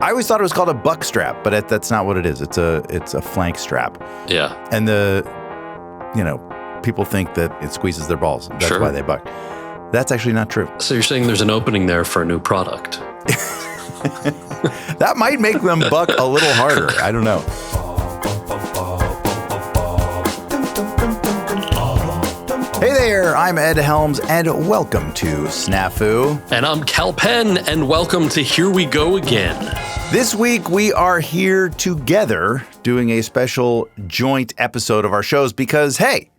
I always thought it was called a buck strap, but that's not what it is. It's a flank strap. Yeah. And people think that it squeezes their balls. That's why they buck. That's actually not true. So you're saying there's an opening there for a new product? That might make them buck a little harder. I don't know. Hey there, I'm Ed Helms, and welcome to SNAFU. And I'm Kal Penn, and welcome to Here We Go Again. This week, we are here together doing a special joint episode of our shows because, hey,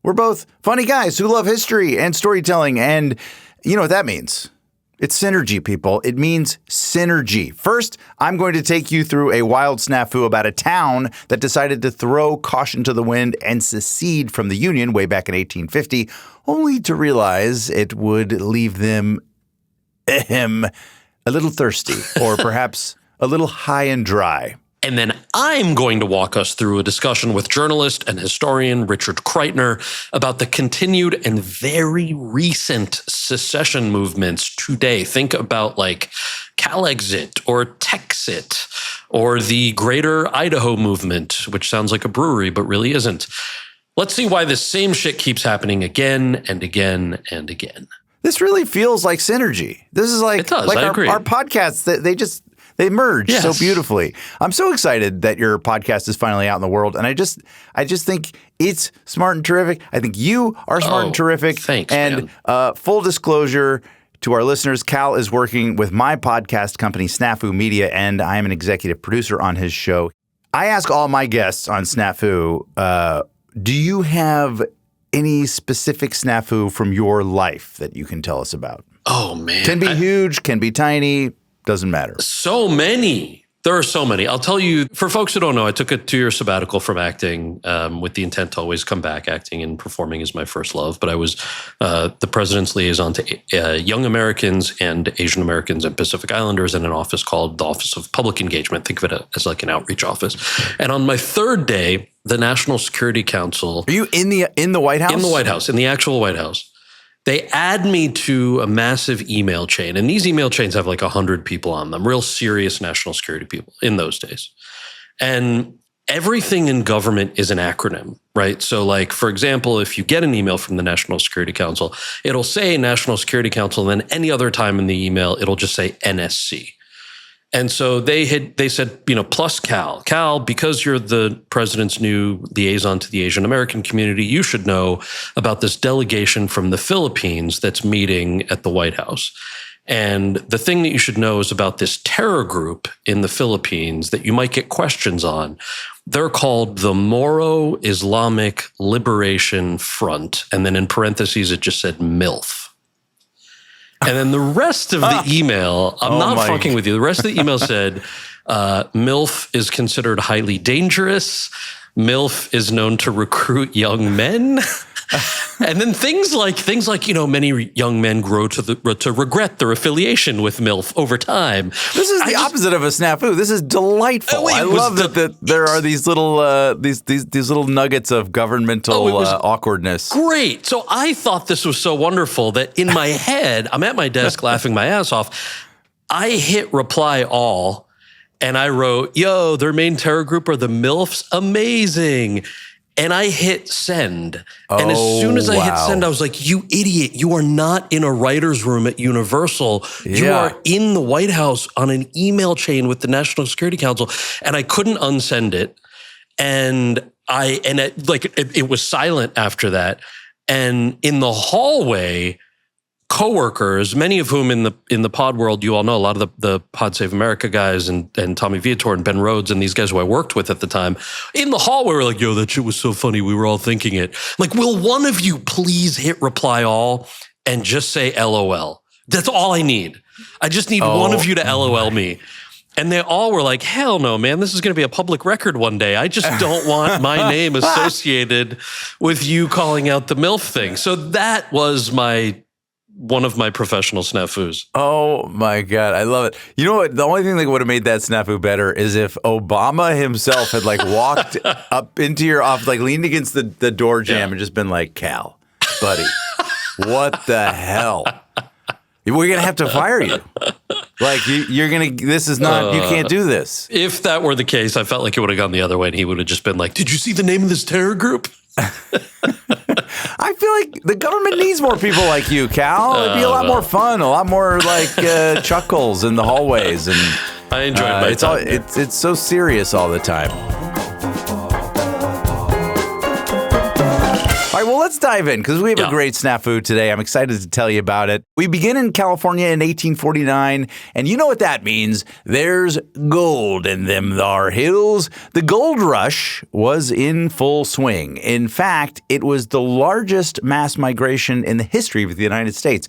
we're both funny guys who love history and storytelling, and you know what that means. It's synergy, people. It means synergy. First, I'm going to take you through a wild snafu about a town that decided to throw caution to the wind and secede from the Union way back in 1850, only to realize it would leave them a little thirsty or perhaps a little high and dry. And then I'm going to walk us through a discussion with journalist and historian Richard Kreitner about the continued and very recent secession movements today. Think about like Calexit or Texit or the Greater Idaho movement, which sounds like a brewery but really isn't. Let's see why this same shit keeps happening again and again and again. This really feels like synergy. This is like, it does, like I agree. Our podcasts, they merge so beautifully. I'm so excited that your podcast is finally out in the world. And I just think it's smart and terrific. I think you are smart and terrific. Thanks, and man. Full disclosure to our listeners, Kal is working with my podcast company, SNAFU Media, and I am an executive producer on his show. I ask all my guests on SNAFU, do you have any specific snafu from your life that you can tell us about? Oh, man. Can be huge, can be tiny. Doesn't matter. So many. There are so many. I'll tell you, for folks who don't know, I took a 2-year sabbatical from acting with the intent to always come back. Acting and performing is my first love. But I was the president's liaison to young Americans and Asian Americans and Pacific Islanders in an office called the Office of Public Engagement. Think of it as like an outreach office. And on my third day, the National Security Council. Are you in the White House? In the White House, in the actual White House. They add me to a massive email chain, and these email chains have like 100 people on them, real serious national security people in those days. And everything in government is an acronym, right? So like, for example, if you get an email from the National Security Council, it'll say National Security Council, and then any other time in the email, it'll just say NSC. And so they said, plus Kal. Kal, because you're the president's new liaison to the Asian American community, you should know about this delegation from the Philippines that's meeting at the White House. And the thing that you should know is about this terror group in the Philippines that you might get questions on. They're called the Moro Islamic Liberation Front. And then in parentheses, it just said MILF. And then the rest of the email, I'm not fucking with you. The rest of the email said, MILF is considered highly dangerous. MILF is known to recruit young men. And then things like, many young men grow to regret their affiliation with MILF over time. This is the opposite of a snafu. This is delightful. I love that there are these little these little nuggets of governmental awkwardness. Great. So I thought this was so wonderful that in my head, I'm at my desk laughing my ass off. I hit reply all, and I wrote, "Yo, their main terror group are the MILFs. Amazing." And I hit send. And as soon as I hit send, I was like, you idiot, you are not in a writer's room at Universal. You are in the White House on an email chain with the National Security Council. And I couldn't unsend it. And it was silent after that. And in the hallway, coworkers, many of whom in the pod world, you all know, a lot of the Pod Save America guys and Tommy Viator and Ben Rhodes and these guys who I worked with at the time, in the hallway were like, yo, that shit was so funny. We were all thinking it. Like, will one of you please hit reply all and just say LOL? That's all I need. I just need one of you to LOL me. And they all were like, hell no, man, this is going to be a public record one day. I just don't want my name associated with you calling out the MILF thing. So that was one of my professional snafus. Oh my God, I love it. You know what? The only thing that would have made that snafu better is if Obama himself had like walked up into your office, like leaned against the door jamb and just been like, Kal, buddy, what the hell? We're going to have to fire you. Like you're going to, this is not, you can't do this. If that were the case, I felt like it would have gone the other way and he would have just been like, did you see the name of this terror group? I feel like the government needs more people like you, Cal. It'd be a lot more fun, a lot more like chuckles in the hallways. And I enjoyed my time. It's so serious all the time. All right, well, let's dive in because we have a great snafu today. I'm excited to tell you about it. We begin in California in 1849, and you know what that means. There's gold in them thar hills. The gold rush was in full swing. In fact, it was the largest mass migration in the history of the United States.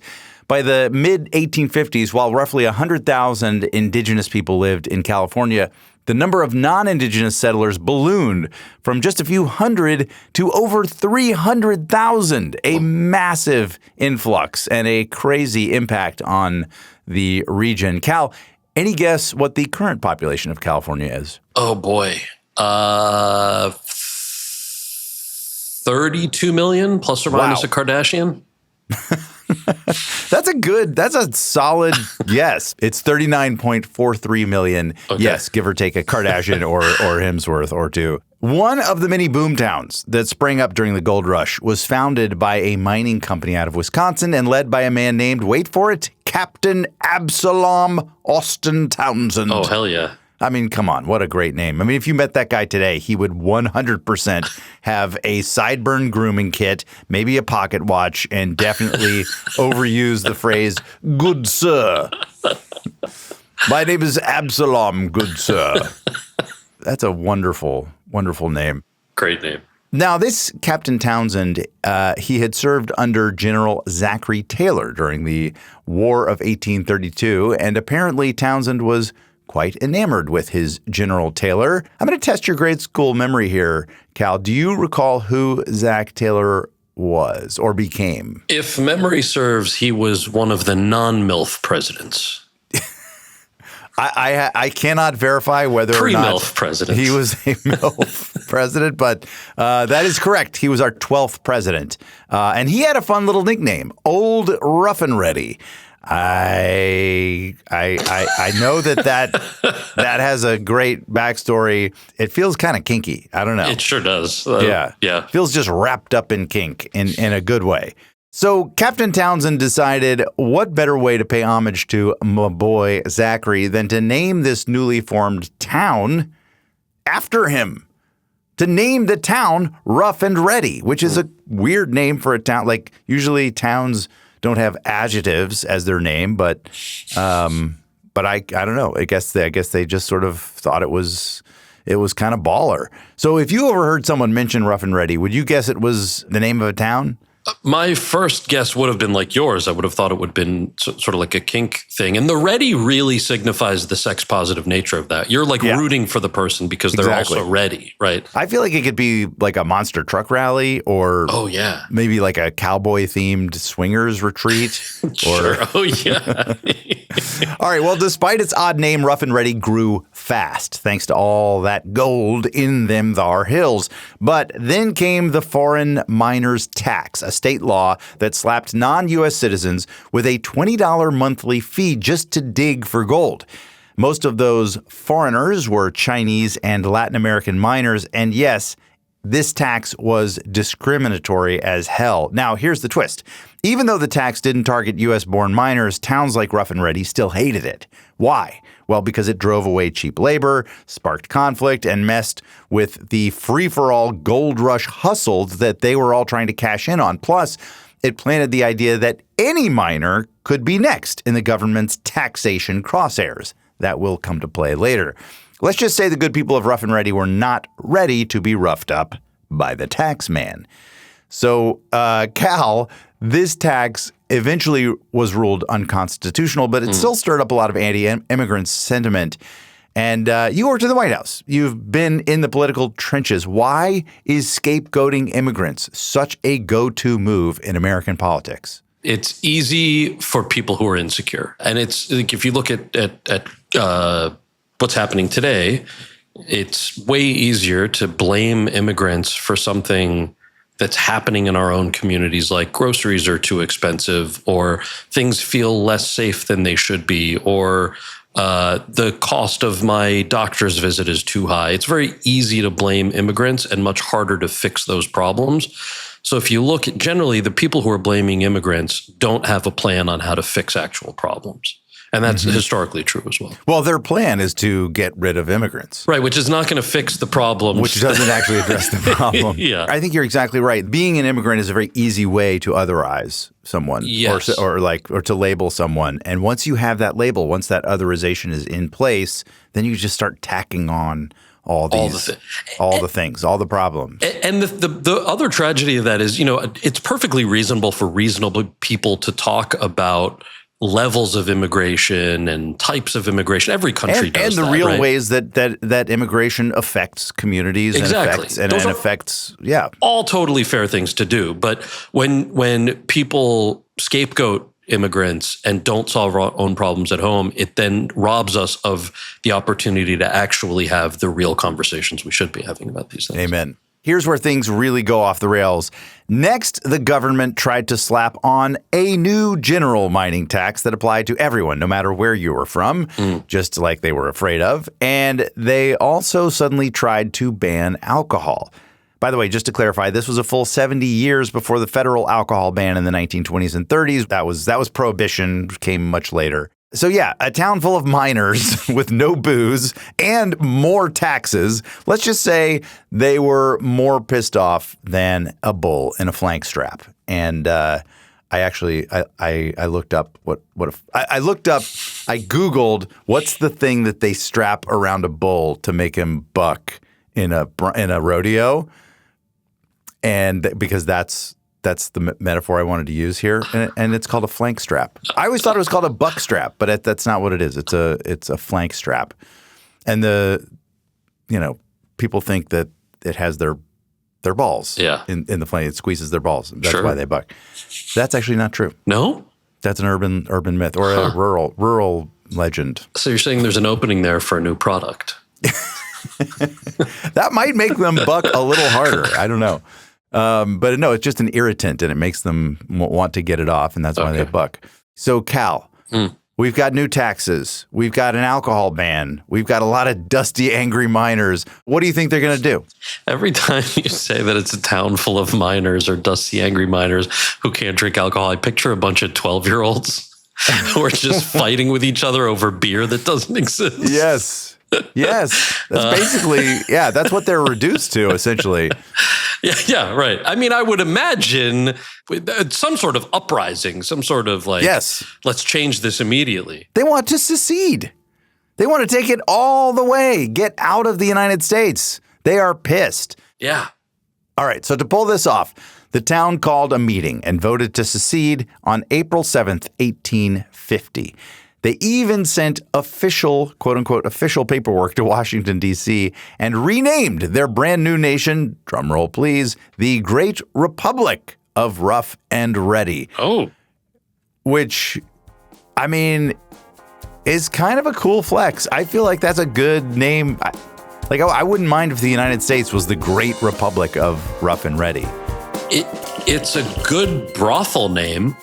By the mid-1850s, while roughly 100,000 indigenous people lived in California, the number of non-indigenous settlers ballooned from just a few hundred to over 300,000, a massive influx and a crazy impact on the region. Cal, any guess what the current population of California is? Oh, boy. 32 million plus or minus a Kardashian? That's a solid yes. It's 39.43 million. Okay. Yes, give or take a Kardashian or Hemsworth or two. One of the many boom towns that sprang up during the gold rush was founded by a mining company out of Wisconsin and led by a man named, wait for it, Captain Absalom Austin Townsend. Oh, hell yeah. I mean, come on, what a great name. I mean, if you met that guy today, he would 100% have a sideburn grooming kit, maybe a pocket watch, and definitely overuse the phrase, good sir. My name is Absalom, good sir. That's a wonderful, wonderful name. Great name. Now, this Captain Townsend, he had served under General Zachary Taylor during the War of 1832, and apparently Townsend was quite enamored with his General Taylor. I'm going to test your grade school memory here, Cal. Do you recall who Zach Taylor was or became? If memory serves, he was one of the non-MILF presidents. I cannot verify whether or not pre-MILF president. He was a MILF president, but that is correct. He was our 12th president. And he had a fun little nickname, Old Rough and Ready. I know that has a great backstory. It feels kind of kinky. I don't know. It sure does. Yeah. Feels just wrapped up in kink in a good way. So Captain Townsend decided what better way to pay homage to my boy Zachary than to name this newly formed town after him. To name the town Rough and Ready, which is a weird name for a town. Like usually towns don't have adjectives as their name, but I don't know. I guess they just sort of thought it was kind of baller. So if you overheard someone mention Rough and Ready, would you guess it was the name of a town? My first guess would have been like yours. I would have thought it would have been sort of like a kink thing. And the ready really signifies the sex positive nature of that. You're like rooting for the person because they're also ready, right? I feel like it could be like a monster truck rally or maybe like a cowboy themed swingers retreat. Sure. Oh, yeah. All right. Well, despite its odd name, Rough and Ready grew fast thanks to all that gold in them thar hills. But then came the foreign miners' tax, a state law that slapped non-U.S. citizens with a $20 monthly fee just to dig for gold. Most of those foreigners were Chinese and Latin American miners, and yes, this tax was discriminatory as hell. Now, here's the twist. Even though the tax didn't target U.S.-born miners, towns like Rough and Ready still hated it. Why? Well, because it drove away cheap labor, sparked conflict, and messed with the free-for-all gold rush hustle that they were all trying to cash in on. Plus, it planted the idea that any miner could be next in the government's taxation crosshairs. That will come to play later. Let's just say the good people of Rough and Ready were not ready to be roughed up by the tax man. So, Cal, this tax eventually was ruled unconstitutional, but it still stirred up a lot of anti-immigrant sentiment. And you worked in the White House. You've been in the political trenches. Why is scapegoating immigrants such a go-to move in American politics? It's easy for people who are insecure. And it's like if you look at what's happening today, it's way easier to blame immigrants for something that's happening in our own communities, like groceries are too expensive, or things feel less safe than they should be, or the cost of my doctor's visit is too high. It's very easy to blame immigrants and much harder to fix those problems. So if you look at generally, the people who are blaming immigrants don't have a plan on how to fix actual problems. And that's historically true as well. Well, their plan is to get rid of immigrants. Right, which is not going to fix the problem. Which doesn't actually address the problem. Yeah. I think you're exactly right. Being an immigrant is a very easy way to otherize someone, yes, or to label someone. And once you have that label, once that otherization is in place, then you just start tacking on all the things, all the problems. And the other tragedy of that is, it's perfectly reasonable for reasonable people to talk about levels of immigration and types of immigration. Every country does that. And the real ways that immigration affects communities and affects. All totally fair things to do. But when people scapegoat immigrants and don't solve our own problems at home, it then robs us of the opportunity to actually have the real conversations we should be having about these things. Amen. Here's where things really go off the rails. Next, the government tried to slap on a new general mining tax that applied to everyone, no matter where you were from, just like they were afraid of. And they also suddenly tried to ban alcohol. By the way, just to clarify, this was a full 70 years before the federal alcohol ban in the 1920s and 30s. That was prohibition, came much later. So yeah, a town full of miners with no booze and more taxes. Let's just say they were more pissed off than a bull in a flank strap. And I looked up I Googled what's the thing that they strap around a bull to make him buck in a rodeo, and because that's the metaphor I wanted to use here, and it's called a flank strap. I always thought it was called a buck strap, but that's not what it is. It's a flank strap, and people think that it has their balls in the flank. It squeezes their balls. That's why they buck. That's actually not true. No? That's an urban myth or a rural legend. So you're saying there's an opening there for a new product? That might make them buck a little harder. I don't know. But no, it's just an irritant, and it makes them want to get it off, and that's why they buck. So, Kal, we've got new taxes. We've got an alcohol ban. We've got a lot of dusty, angry miners. What do you think they're going to do? Every time you say that it's a town full of miners or dusty, angry miners who can't drink alcohol, I picture a bunch of 12-year-olds who are just fighting with each other over beer that doesn't exist. Yes. That's basically, that's what they're reduced to, essentially. Yeah, right. I mean, I would imagine some sort of uprising, some sort of let's change this immediately. They want to secede. They want to take it all the way, get out of the United States. They are pissed. Yeah. All right, so to pull this off, the town called a meeting and voted to secede on April 7th, 1850. They even sent official, quote-unquote, official paperwork to Washington, D.C. and renamed their brand new nation, drumroll please, the Great Republic of Rough and Ready. Oh. Which, I mean, is kind of a cool flex. I feel like that's a good name. I wouldn't mind if the United States was the Great Republic of Rough and Ready. It's a good brothel name.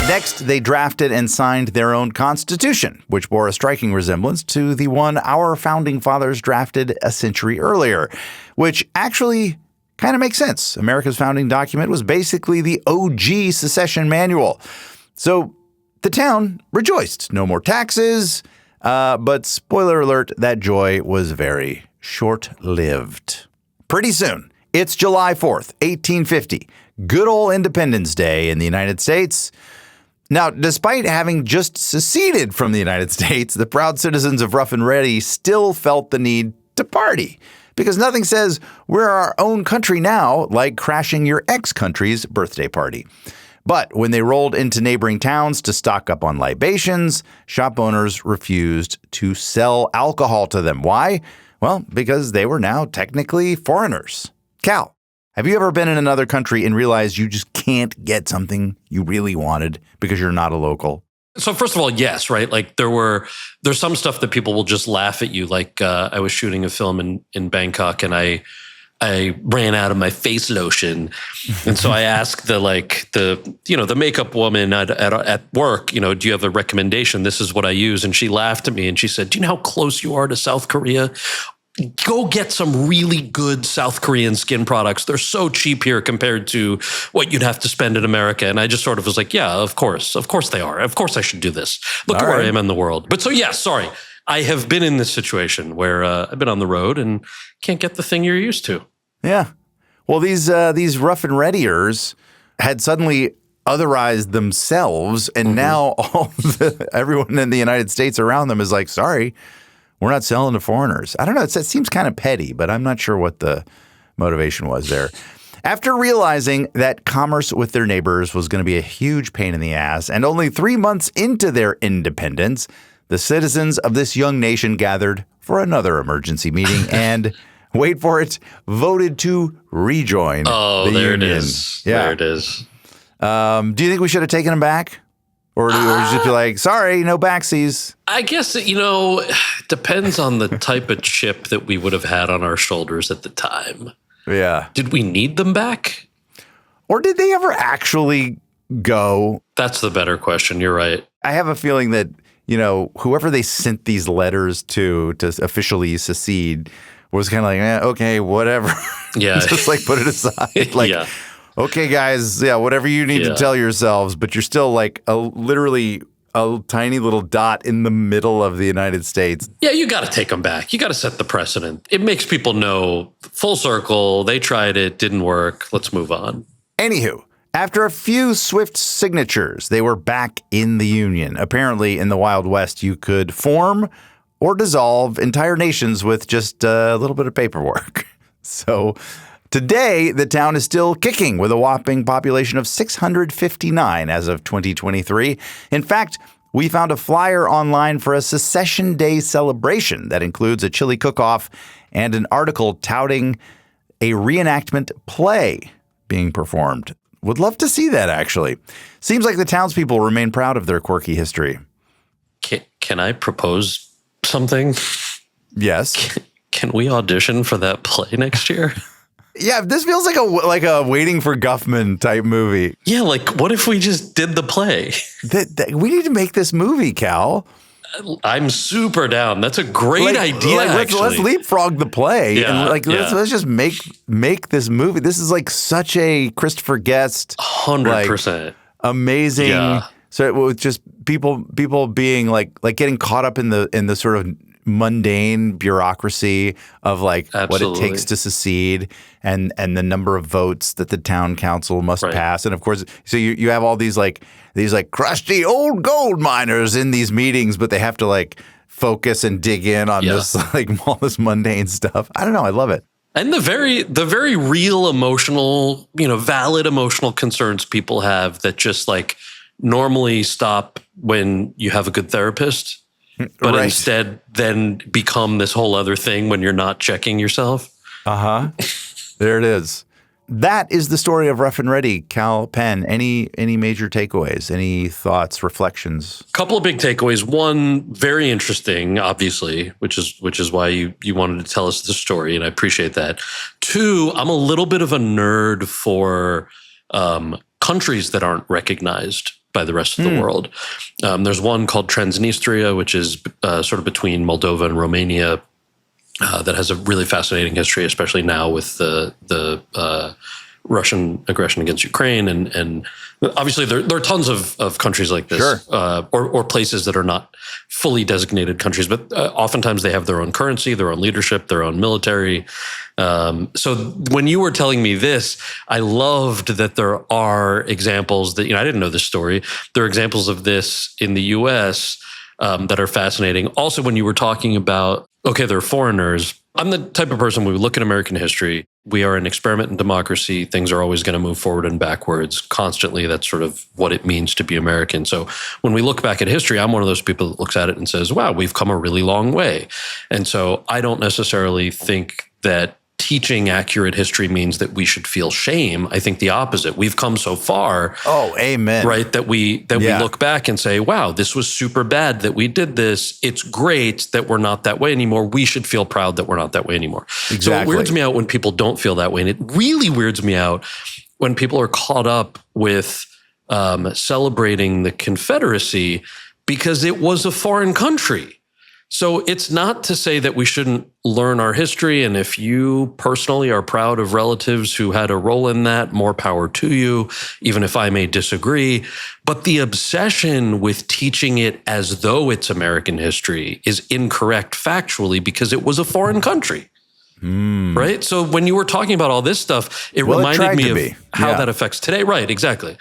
Next, they drafted and signed their own constitution, which bore a striking resemblance to the one our founding fathers drafted a century earlier, which actually kind of makes sense. America's founding document was basically the OG secession manual. So the town rejoiced. No more taxes. But spoiler alert, that joy was very short-lived. Pretty soon, it's July 4th, 1850, good old Independence Day in the United States. Now, despite having just seceded from the United States, the proud citizens of Rough and Ready still felt the need to party. Because nothing says we're our own country now like crashing your ex-country's birthday party. But when they rolled into neighboring towns to stock up on libations, shop owners refused to sell alcohol to them. Why? Well, because they were now technically foreigners. Kal, have you ever been in another country and realized you just can't get something you really wanted because you're not a local? So first of all, yes, right? Like there's some stuff that people will just laugh at you. Like I was shooting a film in Bangkok and I ran out of my face lotion. And so I asked the makeup woman at work, do you have a recommendation? This is what I use. And she laughed at me and she said, do you know how close you are to South Korea? Go get some really good South Korean skin products. They're so cheap here compared to what you'd have to spend in America. And I just sort of was like, yeah, of course they are. Of course I should do this. Look at where I am in the world. But so, yeah, sorry. I have been in this situation where I've been on the road and can't get the thing you're used to. Yeah. Well, these rough and readiers had suddenly otherized themselves. And now everyone in the United States around them is like, sorry, we're not selling to foreigners. I don't know. It seems kind of petty, but I'm not sure what the motivation was there. After realizing that commerce with their neighbors was going to be a huge pain in the ass, and only 3 months into their independence, the citizens of this young nation gathered for another emergency meeting and, wait for it, voted to rejoin the there union. It is. Yeah. There it is. Do you think we should have taken them back? Or do we just be like, sorry, no backsies? I guess, it depends on the type of chip that we would have had on our shoulders at the time. Yeah. Did we need them back? Or did they ever actually go? That's the better question. You're right. I have a feeling that, whoever they sent these letters to officially secede was kind of like, okay, whatever. Yeah. Just like put it aside. Like, yeah. Okay, guys, whatever you need to tell yourselves, but you're still like literally a tiny little dot in the middle of the United States. Yeah, you got to take them back. You got to set the precedent. It makes people know full circle. They tried it, didn't work. Let's move on. Anywho, after a few swift signatures, they were back in the Union. Apparently, in the Wild West, you could form or dissolve entire nations with just a little bit of paperwork. So today, the town is still kicking with a whopping population of 659 as of 2023. In fact, we found a flyer online for a Secession Day celebration that includes a chili cook-off and an article touting a reenactment play being performed. Would love to see that, actually. Seems like the townspeople remain proud of their quirky history. Can I propose something? Yes. Can we audition for that play next year? Yeah, this feels like a Waiting for Guffman type movie. Yeah, like what if we just did the play? We need to make this movie, Cal. I'm super down. That's a great idea. Let's leapfrog the play and let's just make this movie. This is like such a Christopher Guest, 100% amazing. Yeah. So it was just people being like getting caught up in the sort of mundane bureaucracy of like Absolutely. what it takes to secede and the number of votes that the town council must pass. And of course, so you have all these crusty old gold miners in these meetings, but they have to like focus and dig in on this all this mundane stuff. I don't know. I love it. And the very real emotional, valid emotional concerns people have that just like normally stop when you have a good therapist. But instead then become this whole other thing when you're not checking yourself. Uh-huh. There it is. That is the story of Rough and Ready, Kal Penn. Any major takeaways? Any thoughts, reflections? Couple of big takeaways. One, very interesting, obviously, which is why you wanted to tell us the story, and I appreciate that. Two, I'm a little bit of a nerd for countries that aren't recognized by the rest of the world. There's one called Transnistria, which is sort of between Moldova and Romania, that has a really fascinating history, especially now with the Russian aggression against Ukraine. And obviously there are tons of countries like this, or places that are not fully designated countries, but oftentimes they have their own currency, their own leadership, their own military. So when you were telling me this, I loved that there are examples that, I didn't know this story. There are examples of this in the US that are fascinating. Also, when you were talking about, okay, they're foreigners. I'm the type of person, when we look at American history, we are an experiment in democracy. Things are always going to move forward and backwards constantly. That's sort of what it means to be American. So when we look back at history, I'm one of those people that looks at it and says, wow, we've come a really long way. And so I don't necessarily think that teaching accurate history means that we should feel shame. I think the opposite. We've come so far. Oh, amen. Right. That we look back and say, wow, this was super bad that we did this. It's great that we're not that way anymore. We should feel proud that we're not that way anymore. Exactly. So it weirds me out when people don't feel that way. And it really weirds me out when people are caught up with celebrating the Confederacy because it was a foreign country. So it's not to say that we shouldn't learn our history. And if you personally are proud of relatives who had a role in that, more power to you, even if I may disagree. But the obsession with teaching it as though it's American history is incorrect factually because it was a foreign country. Right? So when you were talking about all this stuff, it reminded me of how that affects today. Right, exactly.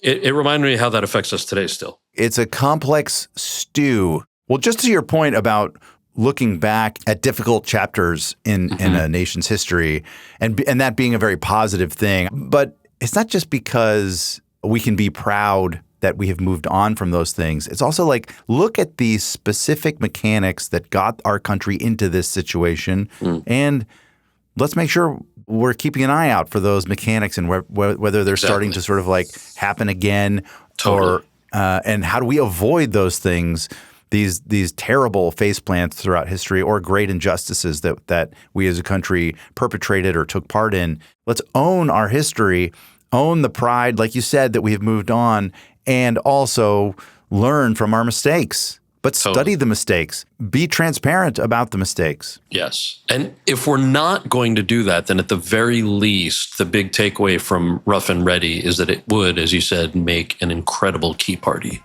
It reminded me how that affects us today still. It's a complex stew. Well, just to your point about looking back at difficult chapters in a nation's history and that being a very positive thing, but it's not just because we can be proud that we have moved on from those things. It's also like, look at the specific mechanics that got our country into this situation, and let's make sure we're keeping an eye out for those mechanics and whether they're starting to sort of like happen again, or and how do we avoid those things, these terrible face plants throughout history or great injustices that we as a country perpetrated or took part in. Let's own our history, own the pride, like you said, that we have moved on, and also learn from our mistakes. But study the mistakes. Be transparent about the mistakes. Yes. And if we're not going to do that, then at the very least, the big takeaway from Rough and Ready is that it would, as you said, make an incredible key party.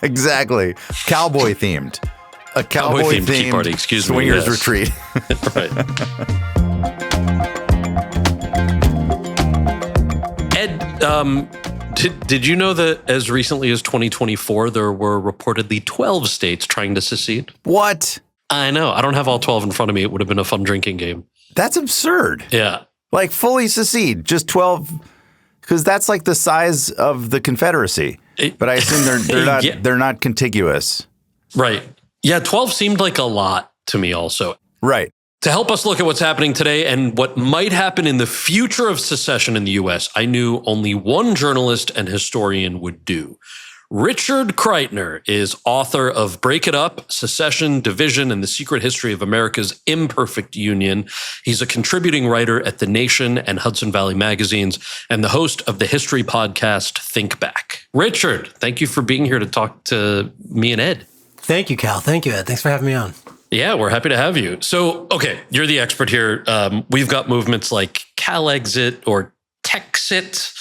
Exactly. Cowboy themed. A cowboy themed key party, swingers retreat. Right. Ed, did you know that as recently as 2024, there were reportedly 12 states trying to secede? What? I know. I don't have all 12 in front of me. It would have been a fun drinking game. That's absurd. Yeah. Like fully secede, just 12, because that's like the size of the Confederacy. But I assume they're not contiguous. Right. Yeah, 12 seemed like a lot to me also. Right. To help us look at what's happening today and what might happen in the future of secession in the U.S., I knew only one journalist and historian would do. Richard Kreitner is author of Break It Up, Secession, Division, and the Secret History of America's Imperfect Union. He's a contributing writer at The Nation and Hudson Valley magazines and the host of the history podcast Think Back. Richard, thank you for being here to talk to me and Ed. Thank you, Cal. Thank you, Ed. Thanks for having me on. Yeah, we're happy to have you. So, okay, you're the expert here. We've got movements like Calexit or Texit,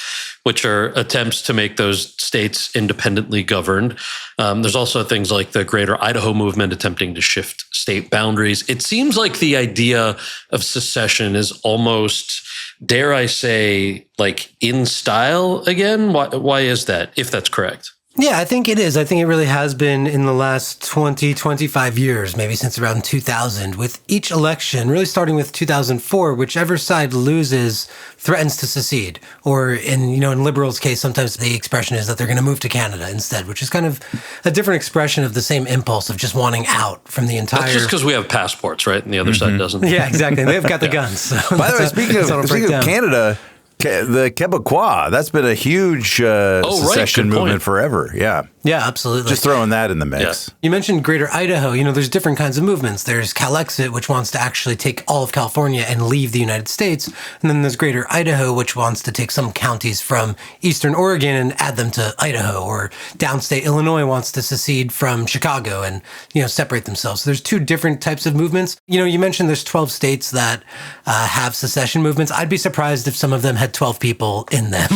which are attempts to make those states independently governed. There's also things like the Greater Idaho movement attempting to shift state boundaries. It seems like the idea of secession is almost, dare I say, like in style again. Why is that, if that's correct? Yeah, I think it is. I think it really has been in the last 20, 25 years, maybe since around 2000, with each election, really starting with 2004, whichever side loses threatens to secede. Or in liberals' case, sometimes the expression is that they're going to move to Canada instead, which is kind of a different expression of the same impulse of just wanting out from the entire... That's just because we have passports, right? And the other side doesn't. Yeah, exactly. They've got the guns. So by the way, speaking of Canada... The Quebecois, that's been a huge secession movement forever. Yeah. Yeah, absolutely. Just throwing that in the mix. Yeah. You mentioned Greater Idaho. There's different kinds of movements. There's Calexit, which wants to actually take all of California and leave the United States. And then there's Greater Idaho, which wants to take some counties from Eastern Oregon and add them to Idaho. Or downstate Illinois wants to secede from Chicago and, separate themselves. So there's two different types of movements. You mentioned there's 12 states that have secession movements. I'd be surprised if some of them had 12 people in them,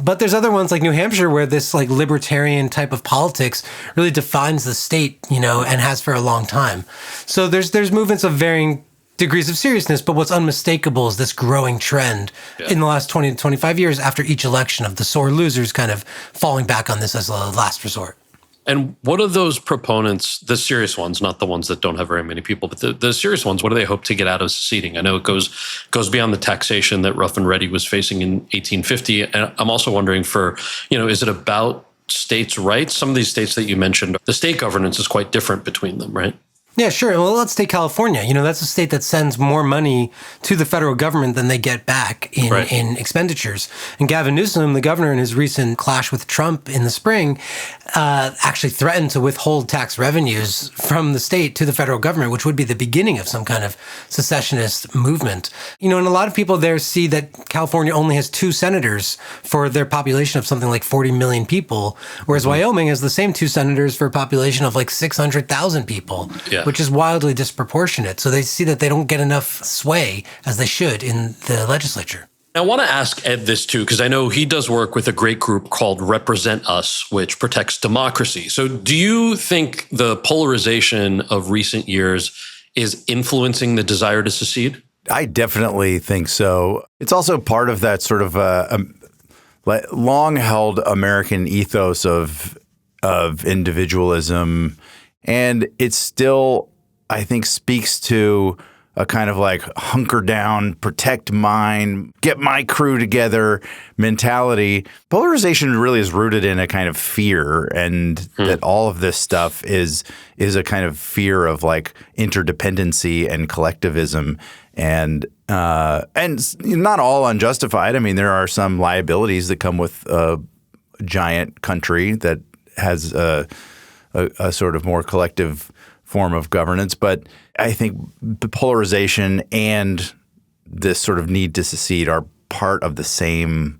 but there's other ones like New Hampshire where this like libertarian type of politics really defines the state, and has for a long time. So there's movements of varying degrees of seriousness, but what's unmistakable is this growing trend in the last 20 to 25 years after each election of the sore losers kind of falling back on this as a last resort. And what are those proponents, the serious ones, not the ones that don't have very many people, but the serious ones, what do they hope to get out of seceding? I know it goes beyond the taxation that Rough and Ready was facing in 1850. And I'm also wondering is it about states' rights? Some of these states that you mentioned, the state governance is quite different between them, right? Yeah, sure. Well, let's take California. That's a state that sends more money to the federal government than they get back in expenditures. And Gavin Newsom, the governor, in his recent clash with Trump in the spring, actually threatened to withhold tax revenues from the state to the federal government, which would be the beginning of some kind of secessionist movement. And a lot of people there see that California only has 2 senators for their population of something like 40 million people, whereas Wyoming has the same 2 senators for a population of like 600,000 people. Yeah. Which is wildly disproportionate. So they see that they don't get enough sway as they should in the legislature. I want to ask Ed this too, because I know he does work with a great group called Represent Us, which protects democracy. So do you think the polarization of recent years is influencing the desire to secede? I definitely think so. It's also part of that sort of long-held American ethos of individualism. And it still, I think, speaks to a kind of like hunker down, protect mine, get my crew together mentality. Polarization really is rooted in a kind of fear, and that all of this stuff is a kind of fear of like interdependency and collectivism, and not all unjustified. I mean, there are some liabilities that come with a giant country that has a sort of more collective form of governance. But I think the polarization and this sort of need to secede are part of the same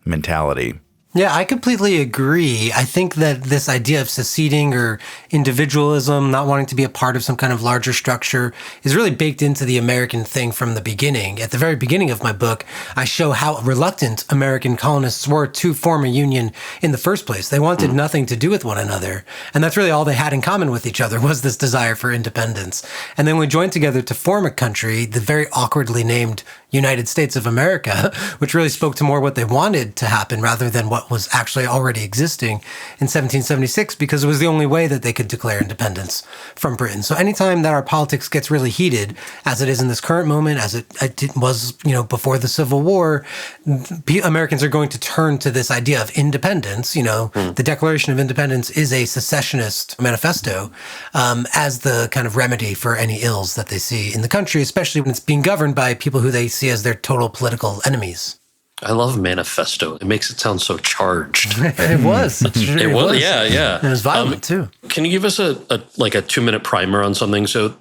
mentality. Yeah, I completely agree. I think that this idea of seceding or individualism, not wanting to be a part of some kind of larger structure, is really baked into the American thing from the beginning. At the very beginning of my book, I show how reluctant American colonists were to form a union in the first place. They wanted nothing to do with one another. And that's really all they had in common with each other, was this desire for independence. And then we joined together to form a country, the very awkwardly named United States of America, which really spoke to more what they wanted to happen rather than what was actually already existing in 1776, because it was the only way that they could declare independence from Britain. So anytime that our politics gets really heated, as it is in this current moment, as it was, before the Civil War, Americans are going to turn to this idea of independence. The Declaration of Independence is a secessionist manifesto as the kind of remedy for any ills that they see in the country, especially when it's being governed by people who they see as their total political enemies. I love manifesto. It makes it sound so charged. It was. It was. Yeah. And it was violent too. Can you give us a 2-minute primer on something? So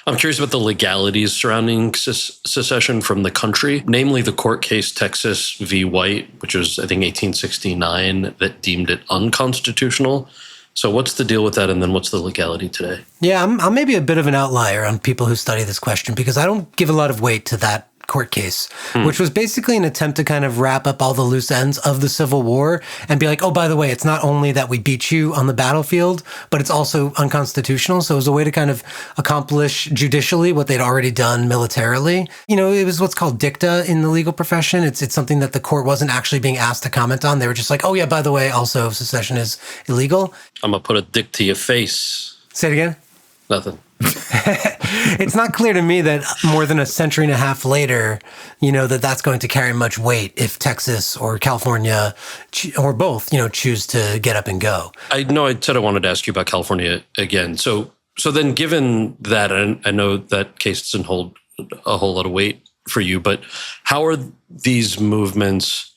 I'm curious about the legalities surrounding secession from the country, namely the court case Texas v. White, which was, I think, 1869, that deemed it unconstitutional. So what's the deal with that, and then what's the legality today? Yeah, I'm maybe a bit of an outlier on people who study this question, because I don't give a lot of weight to that court case, which was basically an attempt to kind of wrap up all the loose ends of the Civil War and be like, oh, by the way, it's not only that we beat you on the battlefield, but it's also unconstitutional. So it was a way to kind of accomplish judicially what they'd already done militarily. It was what's called dicta in the legal profession. It's something that the court wasn't actually being asked to comment on. They were just like, oh yeah, by the way, also secession is illegal. I'm going to put a dick to your face. Say it again. Nothing. It's not clear to me that more than a century and a half later, that's going to carry much weight if Texas or California or both, choose to get up and go. I know I said I wanted to ask you about California again. So then given that, I know that case doesn't hold a whole lot of weight for you, but how are these movements,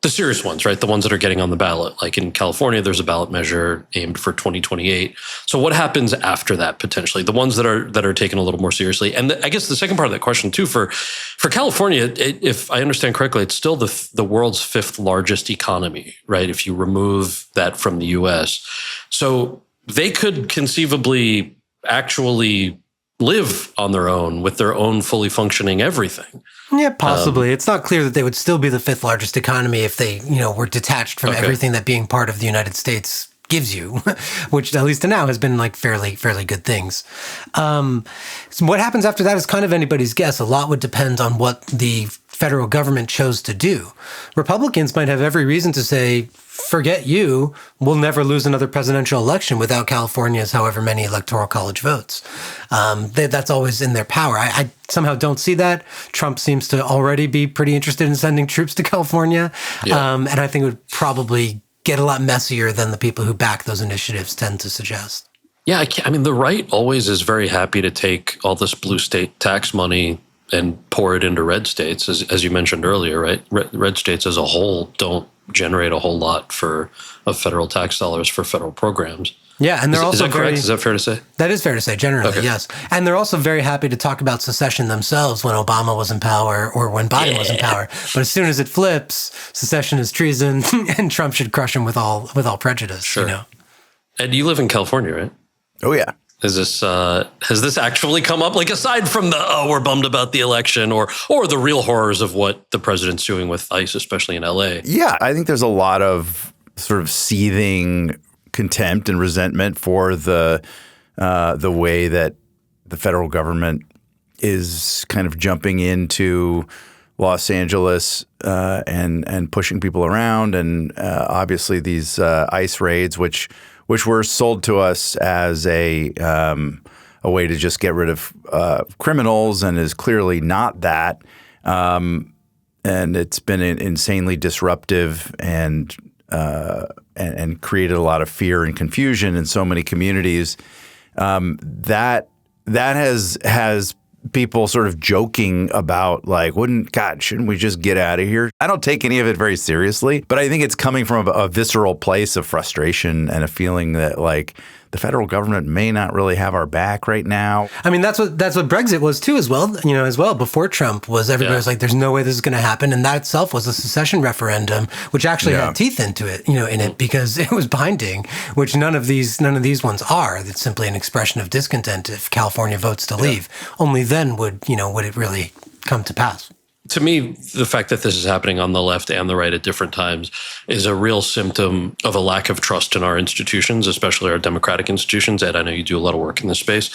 the serious ones, right? The ones that are getting on the ballot, like in California, there's a ballot measure aimed for 2028. So what happens after that potentially? The ones that are taken a little more seriously. And I guess the second part of that question too, for California, if I understand correctly, it's still the world's 5th largest economy, right? If you remove that from the US. So they could conceivably actually live on their own with their own fully functioning everything. Yeah, possibly. It's not clear that they would still be the 5th largest economy if they, were detached from everything that being part of the United States gives you, which at least to now has been like fairly good things. So what happens after that is kind of anybody's guess. A lot would depend on what the federal government chose to do. Republicans might have every reason to say, forget you, we'll never lose another presidential election without California's however many electoral college votes. That's always in their power. I somehow don't see that. Trump seems to already be pretty interested in sending troops to California. Yeah. And I think it would probably get a lot messier than the people who back those initiatives tend to suggest. Yeah, I mean, the right always is very happy to take all this blue state tax money and pour it into red states, as you mentioned earlier, right? Red states as a whole don't generate a whole lot of federal tax dollars for federal programs. Yeah, and they're also is that correct? Is that fair to say? That is fair to say, generally, okay. Yes. And they're also very happy to talk about secession themselves when Obama was in power or when Biden was in power. But as soon as it flips, secession is treason, and Trump should crush him with all prejudice. Sure. You know? And you live in California, right? Oh, yeah. Is this has this actually come up? Like, aside from the we're bummed about the election, or the real horrors of what the president's doing with ICE, especially in LA? Yeah, I think there's a lot of sort of seething contempt and resentment for the way that the federal government is kind of jumping into Los Angeles and pushing people around, and obviously these ICE raids, which were sold to us as a way to just get rid of criminals, and is clearly not that. And it's been insanely disruptive and created a lot of fear and confusion in so many communities. That has people sort of joking about, like, shouldn't we just get out of here? I don't take any of it very seriously, but I think it's coming from a visceral place of frustration and a feeling that, like, the federal government may not really have our back right now. I mean, that's what Brexit was too, as well. Before Trump everybody was like, there's no way this is going to happen. And that itself was a secession referendum, which actually had teeth into it, in it, because it was binding, which none of these ones are. It's simply an expression of discontent if California votes to leave. Only then would it really come to pass. To me, the fact that this is happening on the left and the right at different times is a real symptom of a lack of trust in our institutions, especially our democratic institutions. Ed, I know you do a lot of work in this space,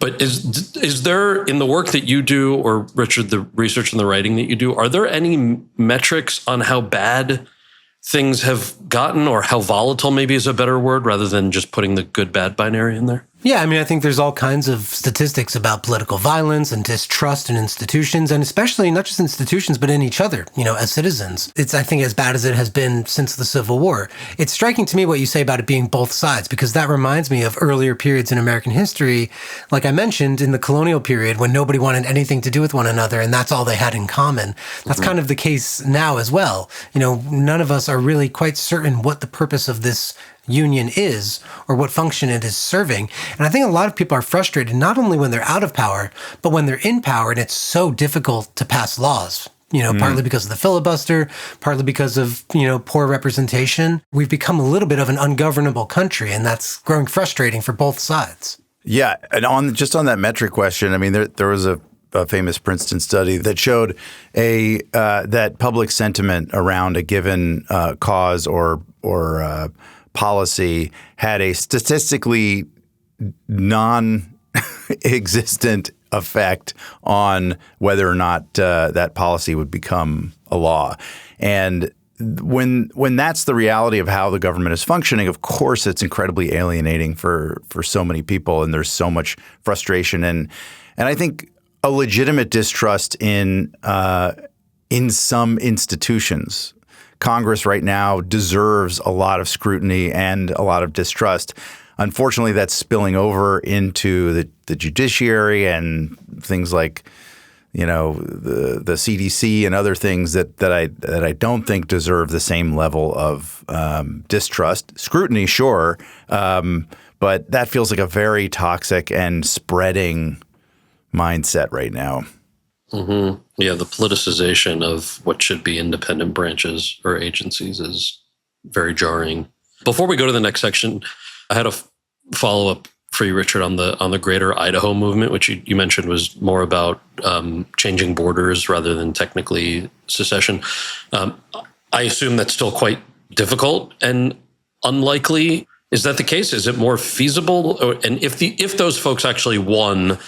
but is there, in the work that you do, or Richard, the research and the writing that you do, are there any metrics on how bad things have gotten, or how volatile maybe is a better word, rather than just putting the good-bad binary in there? Yeah, I mean, I think there's all kinds of statistics about political violence and distrust in institutions, and especially not just institutions, but in each other, as citizens. It's, I think, as bad as it has been since the Civil War. It's striking to me what you say about it being both sides, because that reminds me of earlier periods in American history, like I mentioned, in the colonial period, when nobody wanted anything to do with one another, and that's all they had in common. That's kind of the case now as well. None of us are really quite certain what the purpose of this union is, or what function it is serving. And I think a lot of people are frustrated, not only when they're out of power, but when they're in power, and it's so difficult to pass laws. Partly because of the filibuster, partly because of, poor representation. We've become a little bit of an ungovernable country, and that's growing frustrating for both sides. Yeah, and on that metric question, I mean, there was a famous Princeton study that showed that public sentiment around a given cause or policy had a statistically non-existent effect on whether or not that policy would become a law. And when that's the reality of how the government is functioning, of course, it's incredibly alienating for so many people, and there's so much frustration and I think a legitimate distrust in some institutions. Congress right now deserves a lot of scrutiny and a lot of distrust. Unfortunately, that's spilling over into the judiciary and things like, the CDC and other things that I don't think deserve the same level of distrust. Scrutiny, sure, but that feels like a very toxic and spreading mindset right now. Mm-hmm. Yeah, the politicization of what should be independent branches or agencies is very jarring. Before we go to the next section, I had a follow-up for you, Richard, on the Greater Idaho movement, which you mentioned was more about changing borders rather than technically secession. I assume that's still quite difficult and unlikely. Is that the case? Is it more feasible? And if those folks actually won,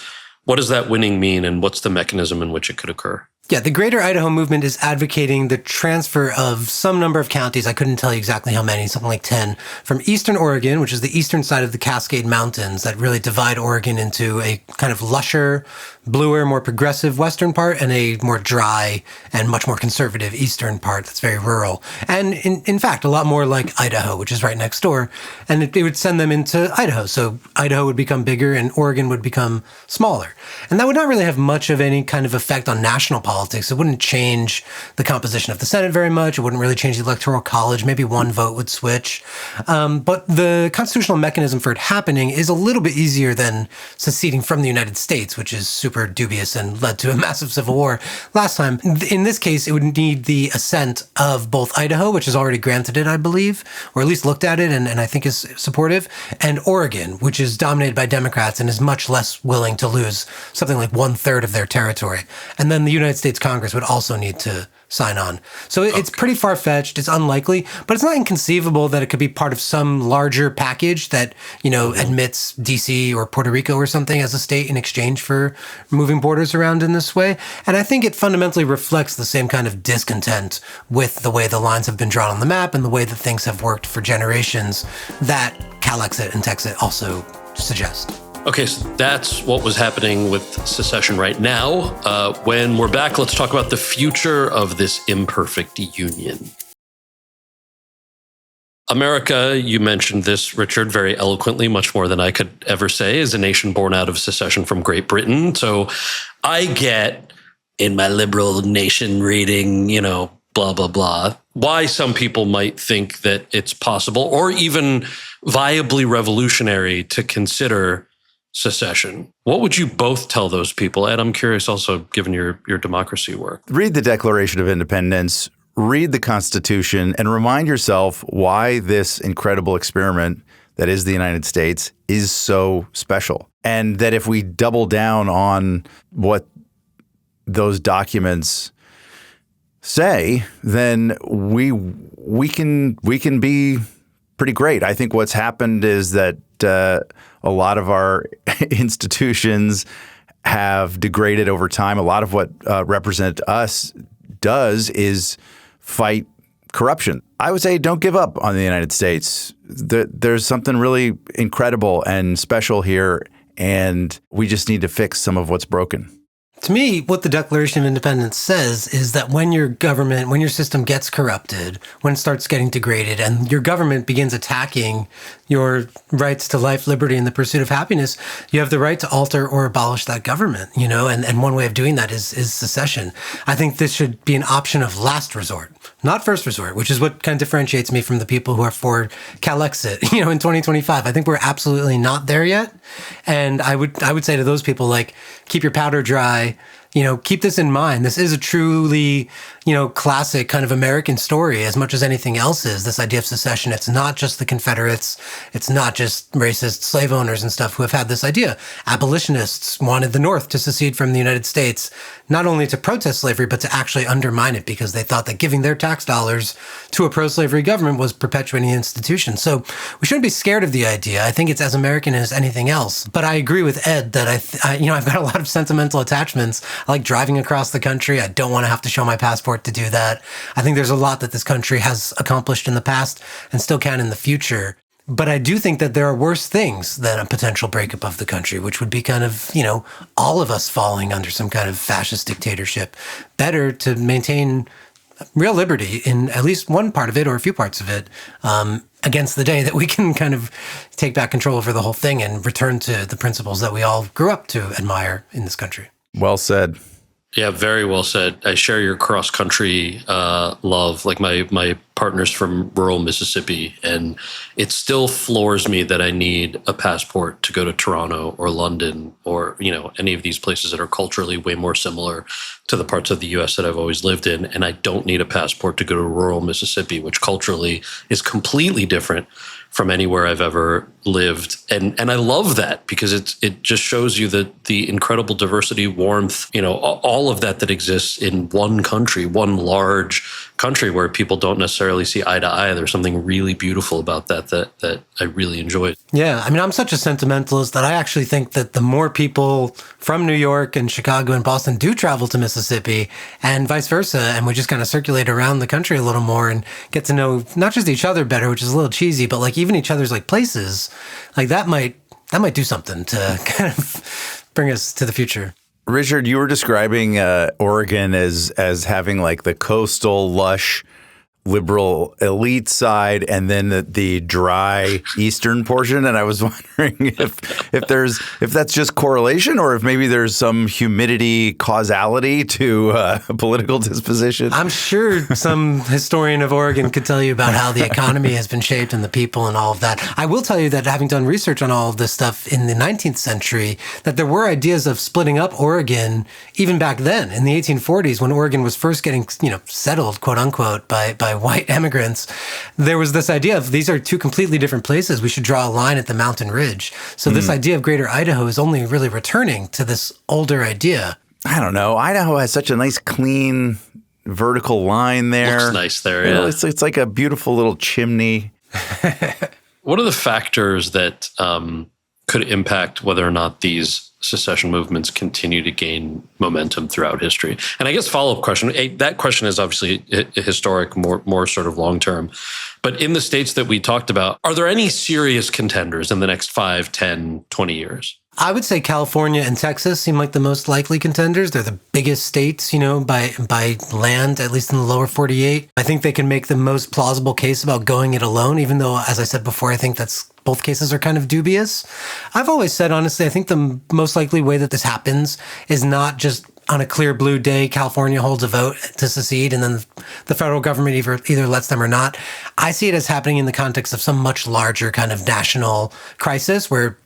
what does that winning mean, and what's the mechanism in which it could occur? Yeah, the Greater Idaho Movement is advocating the transfer of some number of counties, I couldn't tell you exactly how many, something like 10, from eastern Oregon, which is the eastern side of the Cascade Mountains that really divide Oregon into a kind of lusher, bluer, more progressive western part and a more dry and much more conservative eastern part that's very rural. And in fact, a lot more like Idaho, which is right next door. And it would send them into Idaho. So Idaho would become bigger and Oregon would become smaller. And that would not really have much of any kind of effect on national politics. It wouldn't change the composition of the Senate very much. It wouldn't really change the Electoral College. Maybe one vote would switch. But the constitutional mechanism for it happening is a little bit easier than seceding from the United States, which is super dubious and led to a massive civil war last time. In this case, it would need the assent of both Idaho, which has already granted it, I believe, or at least looked at it and I think is supportive, and Oregon, which is dominated by Democrats and is much less willing to lose something like 1/3 of their territory. And then the United States Congress would also need to sign on. So it's pretty far-fetched. It's unlikely, but it's not inconceivable that it could be part of some larger package that, admits DC or Puerto Rico or something as a state in exchange for moving borders around in this way. And I think it fundamentally reflects the same kind of discontent with the way the lines have been drawn on the map and the way that things have worked for generations that Calexit and Texit also suggest. Okay, so that's what was happening with secession right now. When we're back, let's talk about the future of this imperfect union. America, you mentioned this, Richard, very eloquently, much more than I could ever say, is a nation born out of secession from Great Britain. So I get, in my liberal nation reading, blah, blah, blah, why some people might think that it's possible or even viably revolutionary to consider secession. What would you both tell those people? Ed, I'm curious also, given your democracy work. Read the Declaration of Independence, read the Constitution, and remind yourself why this incredible experiment that is the United States is so special. And that if we double down on what those documents say, then we can be pretty great. I think what's happened is that a lot of our institutions have degraded over time. A lot of what Represent Us does is fight corruption. I would say don't give up on the United States. There's something really incredible and special here, and we just need to fix some of what's broken. To me, what the Declaration of Independence says is that when your government, when your system gets corrupted, when it starts getting degraded, and your government begins attacking your rights to life, liberty, and the pursuit of happiness, you have the right to alter or abolish that government, and one way of doing that is secession. I think this should be an option of last resort, not first resort, which is what kind of differentiates me from the people who are for Calexit, in 2025. I think we're absolutely not there yet. And I would say to those people, keep your powder dry, keep this in mind. This is a truly, classic kind of American story as much as anything else is. This idea of secession. It's not just the Confederates. It's not just racist slave owners and stuff who have had this idea. Abolitionists wanted the North to secede from the United States, not only to protest slavery, but to actually undermine it because they thought that giving their tax dollars to a pro-slavery government was perpetuating the institution. So we shouldn't be scared of the idea. I think it's as American as anything else. But I agree with Ed that I've got a lot of sentimental attachments. I like driving across the country. I don't want to have to show my passport to do that. I think there's a lot that this country has accomplished in the past and still can in the future. But I do think that there are worse things than a potential breakup of the country, which would be kind of, all of us falling under some kind of fascist dictatorship. Better to maintain real liberty in at least one part of it or a few parts of it against the day that we can kind of take back control over the whole thing and return to the principles that we all grew up to admire in this country. Well said. Yeah, very well said. I share your cross-country love, like my partner's from rural Mississippi, and it still floors me that I need a passport to go to Toronto or London or, any of these places that are culturally way more similar to the parts of the U.S. that I've always lived in, and I don't need a passport to go to rural Mississippi, which culturally is completely different from anywhere I've ever lived. And I love that because it just shows you the incredible diversity, warmth, all of that exists in one country, one large country where people don't necessarily necessarily see eye to eye. There's something really beautiful about that I really enjoyed. Yeah, I mean, I'm such a sentimentalist that I actually think that the more people from New York and Chicago and Boston do travel to Mississippi and vice versa, and we just kind of circulate around the country a little more and get to know not just each other better, which is a little cheesy, but like even each other's like places, like that might do something to kind of bring us to the future. Richard, you were describing Oregon as having like the coastal, lush, liberal elite side and then the dry eastern portion. And I was wondering if that's just correlation or if maybe there's some humidity causality to political disposition. I'm sure some historian of Oregon could tell you about how the economy has been shaped and the people and all of that. I will tell you that having done research on all of this stuff in the 19th century, that there were ideas of splitting up Oregon even back then in the 1840s when Oregon was first getting, settled, quote unquote, by white immigrants. There was this idea of these are two completely different places. We should draw a line at the mountain ridge. So this idea of Greater Idaho is only really returning to this older idea. I don't know. Idaho has such a nice, clean, vertical line there. Looks nice there, yeah. It's like a beautiful little chimney. What are the factors that could impact whether or not these secession movements continue to gain momentum throughout history? And I guess follow-up question, that question is obviously historic, more sort of long-term. But in the states that we talked about, are there any serious contenders in the next 5, 10, 20 years? I would say California and Texas seem like the most likely contenders. They're the biggest states, by land, at least in the lower 48. I think they can make the most plausible case about going it alone, even though, as I said before, I think both cases are kind of dubious. I've always said, honestly, I think the most likely way that this happens is not just on a clear blue day, California holds a vote to secede and then the federal government either lets them or not. I see it as happening in the context of some much larger kind of national crisis where,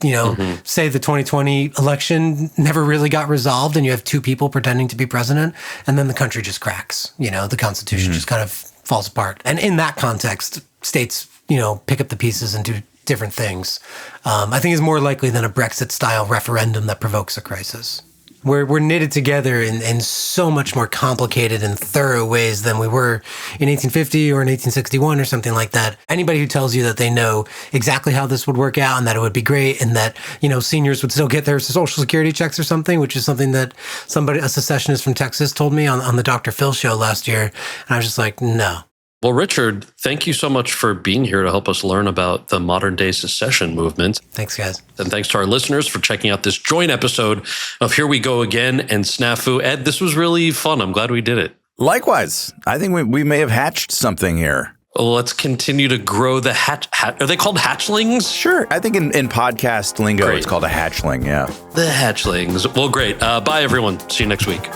say the 2020 election never really got resolved and you have two people pretending to be president and then the country just cracks. The Constitution just kind of falls apart. And in that context, states, pick up the pieces and do different things. I think is more likely than a Brexit-style referendum that provokes a crisis. We're knitted together in so much more complicated and thorough ways than we were in 1850 or in 1861 or something like that. Anybody who tells you that they know exactly how this would work out and that it would be great and that, seniors would still get their Social Security checks or something, which is something that a secessionist from Texas told me on the Dr. Phil show last year. And I was just like, no. Well, Richard, thank you so much for being here to help us learn about the modern day secession movement. Thanks, guys. And thanks to our listeners for checking out this joint episode of Here We Go Again and SNAFU. Ed, this was really fun. I'm glad we did it. Likewise. I think we may have hatched something here. Well, let's continue to grow the Are they called hatchlings? Sure. I think in podcast lingo, It's called a hatchling. Yeah. The hatchlings. Well, great. Bye, everyone. See you next week.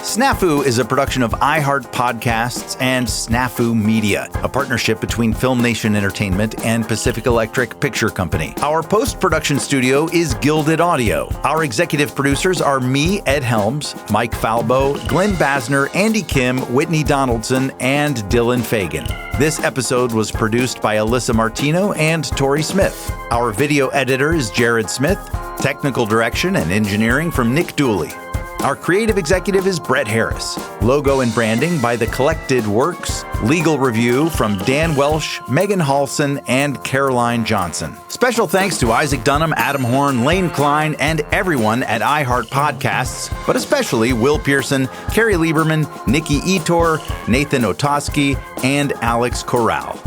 SNAFU is a production of iHeart Podcasts and SNAFU Media, a partnership between Film Nation Entertainment and Pacific Electric Picture Company. Our post-production studio is Gilded Audio. Our executive producers are me, Ed Helms, Mike Falbo, Glenn Basner, Andy Kim, Whitney Donaldson, and Dylan Fagan. This episode was produced by Alyssa Martino and Tori Smith. Our video editor is Jared Smith. Technical direction and engineering from Nick Dooley. Our creative executive is Brett Harris. Logo and branding by The Collected Works. Legal review from Dan Welsh, Megan Halson, and Caroline Johnson. Special thanks to Isaac Dunham, Adam Horn, Lane Klein, and everyone at iHeart Podcasts, but especially Will Pearson, Carrie Lieberman, Nikki Etor, Nathan Otoski, and Alex Corral.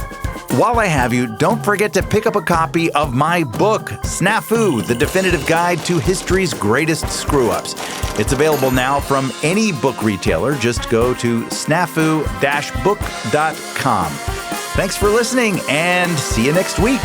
While I have you, don't forget to pick up a copy of my book, SNAFU, the definitive guide to history's greatest screw-ups. It's available now from any book retailer. Just go to snafu-book.com. Thanks for listening, and see you next week.